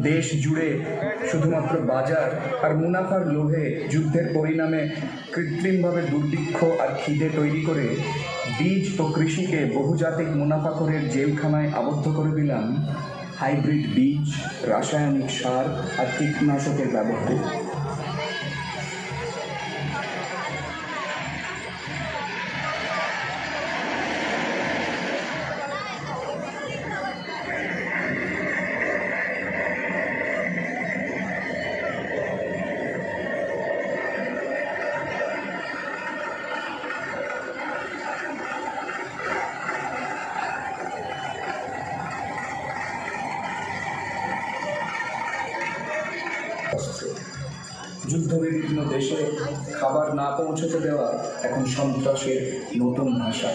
দেশ জুড়ে শুধুমাত্র বাজার আর মুনাফার লোভে যুদ্ধের পরিণামে কৃত্রিমভাবে দুর্ভিক্ষ আর খিদে তৈরি করে বীজ ও কৃষিকে বহুজাতিক মুনাফাখোরের জেলখানায় আবদ্ধ করে দিলাম হাইব্রিড বীজ, রাসায়নিক সার আর কীটনাশকের ব্যবহারে। যুদ্ধবিঘ্ন দেশে খাবার না পৌঁছতে দেওয়া এখন সন্ত্রাসের নতুন ভাষা।